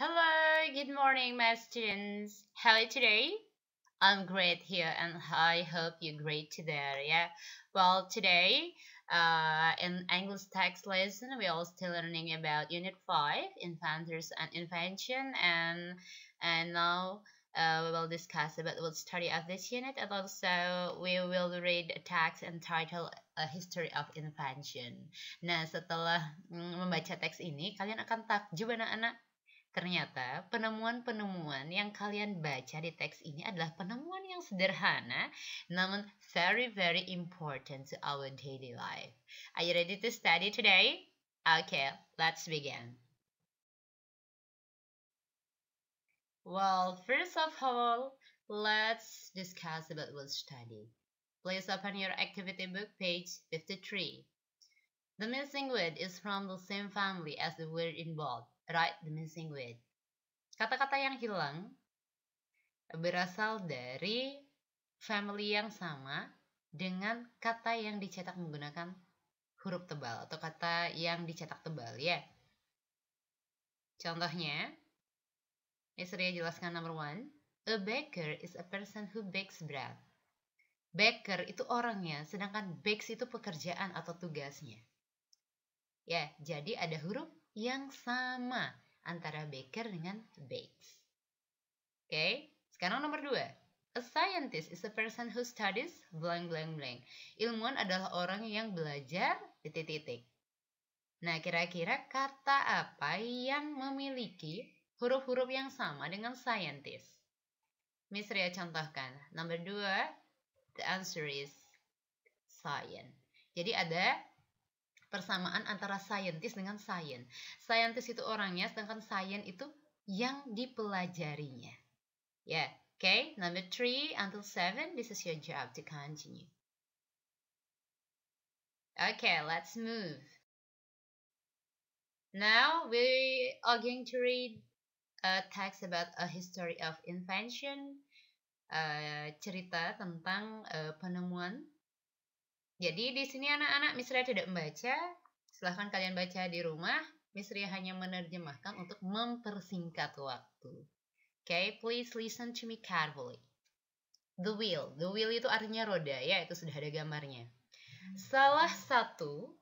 Hello, good morning, my students. How are you today? I'm great here, and I hope you're great today. Yeah. Well, today, in English text lesson, we're all still learning about Unit 5, Inventors and Invention, and now we will discuss about the study of this unit, and also we will read a text entitled A History of Invention. Nah, setelah membaca teks ini, kalian akan takjub anak-anak. Ternyata penemuan-penemuan yang kalian baca di teks ini adalah penemuan yang sederhana, namun very important to our daily life. Are you ready to study today? Okay, let's begin. Well, first of all, let's discuss about word study. Please open your activity book, page 53. The missing word is from the same family as the word involved. Write the missing word. Kata-kata yang hilang berasal dari family yang sama dengan kata yang dicetak menggunakan huruf tebal atau kata yang dicetak tebal ya. Contohnya, Ria jelaskan number 1. A baker is a person who bakes bread. Baker itu orangnya, sedangkan bakes itu pekerjaan atau tugasnya. Ya, jadi ada huruf yang sama antara baker dengan bakes. Oke, sekarang nomor 2. A scientist is a person who studies blank. Ilmuwan adalah orang yang belajar titik-titik. Nah, kira-kira kata apa yang memiliki huruf-huruf yang sama dengan scientist? Miss Ria contohkan. Nomor 2, the answer is science. Jadi ada persamaan antara scientist dengan science. Scientist itu orangnya, sedangkan science itu yang dipelajarinya. Yeah, okay. Number 3 until 7, this is your job to continue. Okay, let's move. Now we are going to read a text about a history of invention, cerita tentang penemuan. Jadi di sini anak-anak Miss Ria tidak membaca, silahkan kalian baca di rumah. Miss Ria hanya menerjemahkan untuk mempersingkat waktu. Okay, please listen to me carefully. The wheel itu artinya roda ya, itu sudah ada gambarnya. Salah satu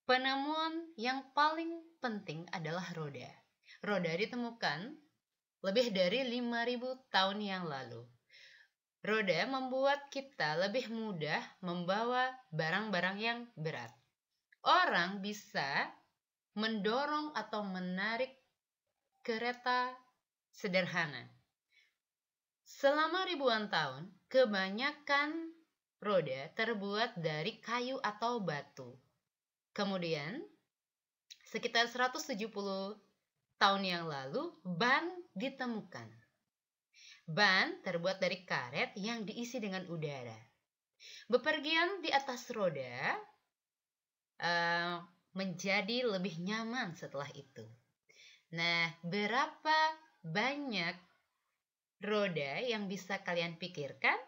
penemuan yang paling penting adalah roda. Roda ditemukan lebih dari 5.000 tahun yang lalu. Roda membuat kita lebih mudah membawa barang-barang yang berat. Orang bisa mendorong atau menarik kereta sederhana. Selama ribuan tahun, kebanyakan roda terbuat dari kayu atau batu. Kemudian, sekitar 170 tahun yang lalu, ban ditemukan. Ban terbuat dari karet yang diisi dengan udara. Bepergian di atas roda menjadi lebih nyaman setelah itu. Nah, berapa banyak roda yang bisa kalian pikirkan?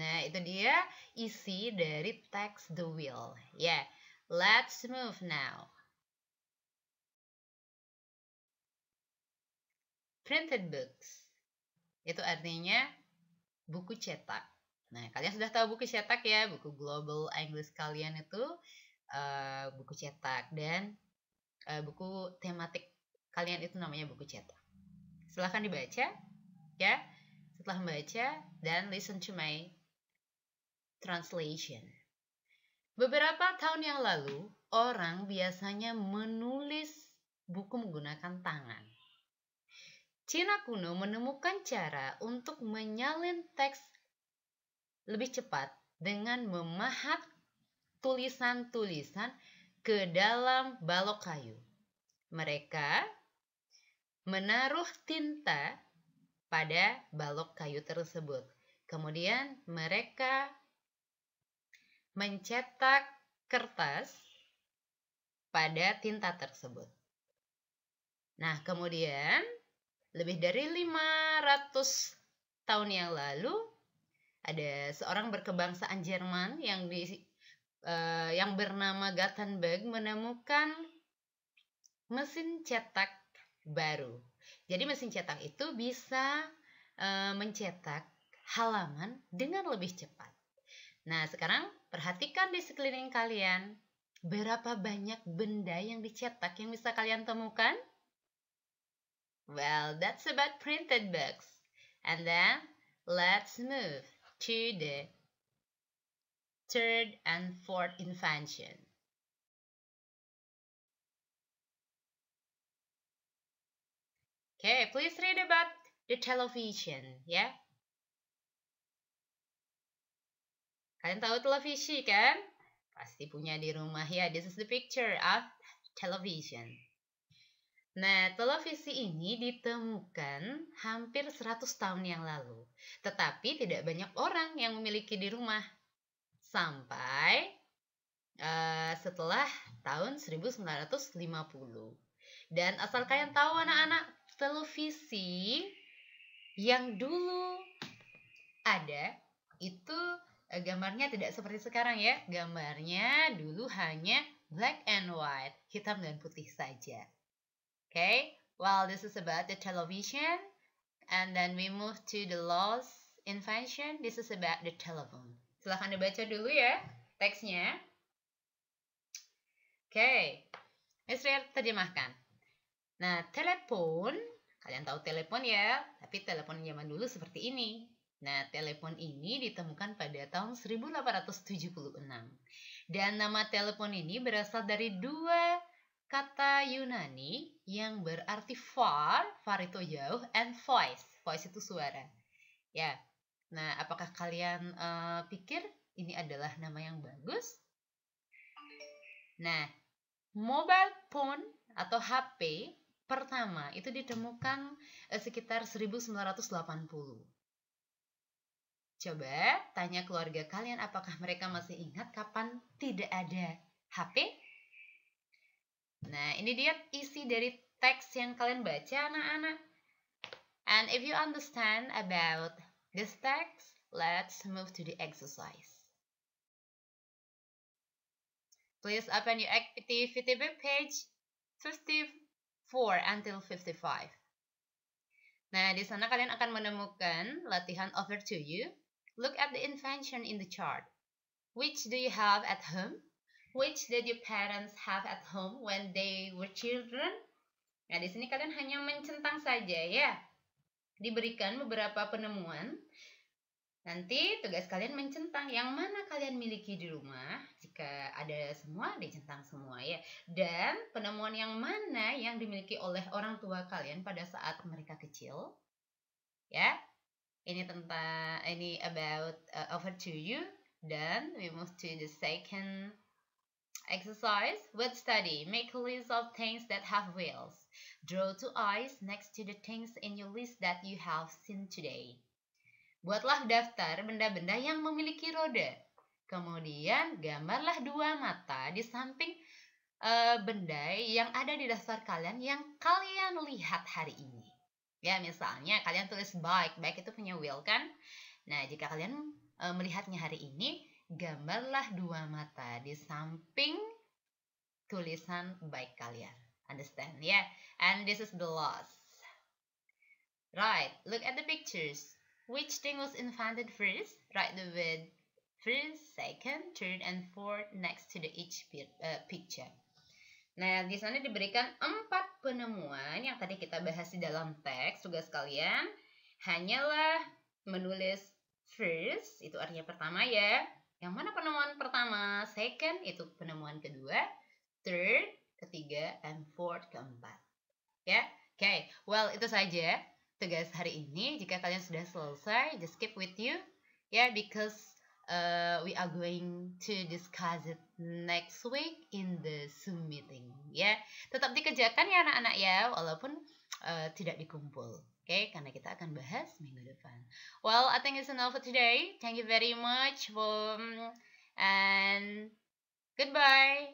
Nah, itu dia isi dari teks The Wheel. Yeah, let's move now. Printed books. Itu artinya buku cetak. Nah, kalian sudah tahu buku cetak ya, buku global English kalian itu buku cetak, dan buku tematik kalian itu namanya buku cetak. Silahkan dibaca ya. Setelah membaca, dan listen to my translation. Beberapa tahun yang lalu, orang biasanya menulis buku menggunakan tangan. Cina kuno menemukan cara untuk menyalin teks lebih cepat dengan memahat tulisan-tulisan ke dalam balok kayu. Mereka menaruh tinta pada balok kayu tersebut. Kemudian mereka mencetak kertas pada tinta tersebut. Nah, kemudian lebih dari 500 tahun yang lalu, ada seorang berkebangsaan Jerman yang bernama Gutenberg menemukan mesin cetak baru. Jadi mesin cetak itu bisa mencetak halaman dengan lebih cepat. Nah, sekarang perhatikan di sekeliling kalian. Berapa banyak benda yang dicetak yang bisa kalian temukan? Well, that's about printed books. And then, let's move to the third and fourth invention. Okay, please read about the television, ya. Kalian tahu televisi kan? Pasti punya di rumah ya. This is the picture of television. Nah, televisi ini ditemukan hampir 100 tahun yang lalu. Tetapi tidak banyak orang yang memiliki di rumah. Sampai setelah tahun 1950. Dan asal kalian tahu anak-anak, televisi yang dulu ada itu gambarnya tidak seperti sekarang ya. Gambarnya dulu hanya black and white, hitam dan putih saja. Okay, well this is about the television. And then we move to the last invention. This is about the telephone. Silahkan dibaca dulu ya teksnya. Okay, Miss Ria terjemahkan. Nah, telepon, kalian tahu telepon ya, tapi telepon zaman dulu seperti ini. Nah, telepon ini ditemukan pada tahun 1876. Dan nama telepon ini berasal dari dua kata Yunani yang berarti far itu jauh, and voice itu suara. Ya, nah apakah kalian pikir ini adalah nama yang bagus? Nah, mobile phone atau HP pertama itu ditemukan sekitar 1980. Coba tanya keluarga kalian apakah mereka masih ingat kapan tidak ada HP? Nah, ini dia isi dari teks yang kalian baca anak-anak. And if you understand about this text, let's move to the exercise. Please open your activity book page 54 until 55. Nah, di sana kalian akan menemukan latihan over to you. Look at the invention in the chart. Which do you have at home? Which did your parents have at home when they were children? Nah, di sini kalian hanya mencentang saja ya. Diberikan beberapa penemuan. Nanti tugas kalian mencentang yang mana kalian miliki di rumah. Jika ada semua, dicentang semua ya. Dan penemuan yang mana yang dimiliki oleh orang tua kalian pada saat mereka kecil. Ya. Ini about over to you. Then we move to the second exercise. Word study. Make a list of things that have wheels. Draw two eyes next to the things in your list that you have seen today. Buatlah daftar benda-benda yang memiliki roda. Kemudian gambarlah dua mata di samping benda yang ada di daftar kalian yang kalian lihat hari ini. Ya, misalnya kalian tulis bike itu punya wheel kan? Nah, jika kalian melihatnya hari ini, gambarlah dua mata di samping tulisan bike kalian. Understand? Yeah. And this is the last. Right, look at the pictures. Which thing was invented first? Write the word first, second, third, and fourth next to the each picture. Nah, di sana diberikan 4 penemuan yang tadi kita bahas di dalam teks. Tugas kalian hanyalah menulis first, itu artinya pertama ya. Yang mana penemuan pertama? Second, itu penemuan kedua. Third, ketiga, and fourth, keempat. Ya, okay. Well, itu saja tugas hari ini. Jika kalian sudah selesai, just keep with you. Ya, because we are going to discuss it next week in the Zoom meeting. Ya, tetap dikerjakan ya anak-anak ya, walaupun tidak dikumpul. Okay, karena kita akan bahas minggu depan. Well, I think it's enough for today. Thank you very much and goodbye.